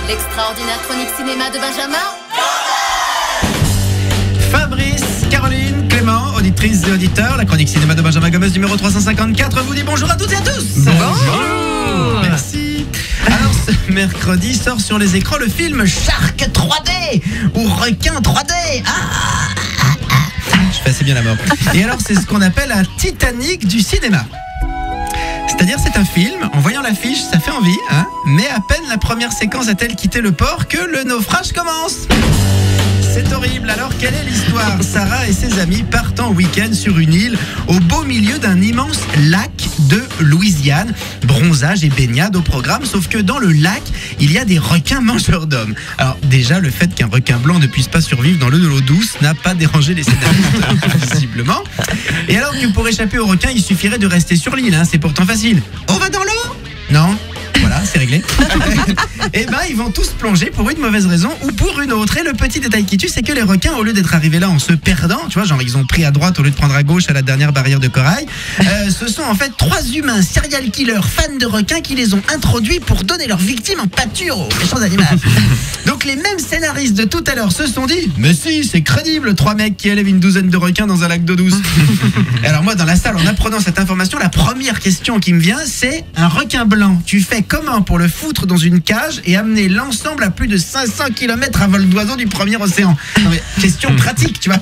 L'extraordinaire chronique cinéma de Benjamin. Fabrice, Caroline, Clément, auditrices et auditeurs, la chronique cinéma de Benjamin Gomez numéro 354 vous dit bonjour à toutes et à tous. Bonjour. Merci. Alors ce mercredi sort sur les écrans le film Shark 3D ou Requin 3D. Je fais assez bien la mort. Et alors c'est ce qu'on appelle un Titanic du cinéma. C'est-à-dire c'est un film, en voyant l'affiche ça fait envie, hein, mais à peine la première séquence a-t-elle quitté le port que le naufrage commence. C'est horrible, alors quelle est l'histoire? Sarah et ses amis partent en week-end sur une île au beau milieu d'un immense lac de Louisiane. Bronzage et baignade au programme, sauf que dans le lac, il y a des requins mangeurs d'hommes. Alors déjà, le fait qu'un requin blanc ne puisse pas survivre dans l'eau douce n'a pas dérangé les scénaristes, visiblement. Et alors que pour échapper aux requins, il suffirait de rester sur l'île, hein, c'est pourtant facile. On va dans l'eau? Non. Voilà, c'est réglé. Et ben, ils vont tous plonger pour une mauvaise raison ou pour une autre. Et le petit détail qui tue, c'est que les requins, au lieu d'être arrivés là en se perdant, tu vois, genre ils ont pris à droite au lieu de prendre à gauche à la dernière barrière de corail, ce sont en fait 3 humains serial killers fans de requins qui les ont introduits pour donner leurs victimes en pâture aux méchants animaux. Donc les mêmes scénaristes de tout à l'heure se sont dit, mais si, c'est crédible, 3 mecs qui élèvent une douzaine de requins dans un lac d'eau douce. Et alors moi, dans la salle, en apprenant cette information, la première question qui me vient, c'est un requin blanc, tu fais comment pour le foutre dans une cage et amener l'ensemble à plus de 500 km à vol d'oiseau du premier océan? Non mais, question pratique, tu vois.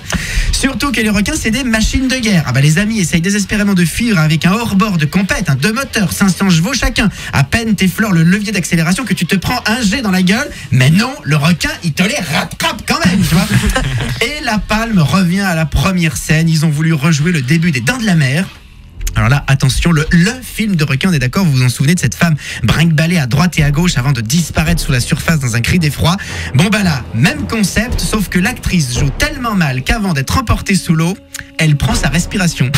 Surtout que les requins, c'est des machines de guerre. Ah bah les amis essayent désespérément de fuir avec un hors-bord de compète, 2 moteurs, 500 chevaux chacun. À peine t'effleures le levier d'accélération que tu te prends un jet dans la gueule. Mais non, le requin, il te les rattrape quand même, tu vois. Et la palme revient à la première scène. Ils ont voulu rejouer le début des Dents de la Mer. Alors là, attention, le film de requin, on est d'accord, vous vous en souvenez de cette femme brinque-ballée à droite et à gauche avant de disparaître sous la surface dans un cri d'effroi. Bon bah là, même concept, sauf que l'actrice joue tellement mal qu'avant d'être emportée sous l'eau, elle prend sa respiration.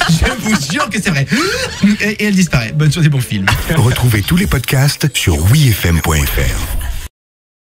Je vous jure que c'est vrai. Et elle disparaît. Bonne journée, bon film. Retrouvez tous les podcasts sur wifm.fr.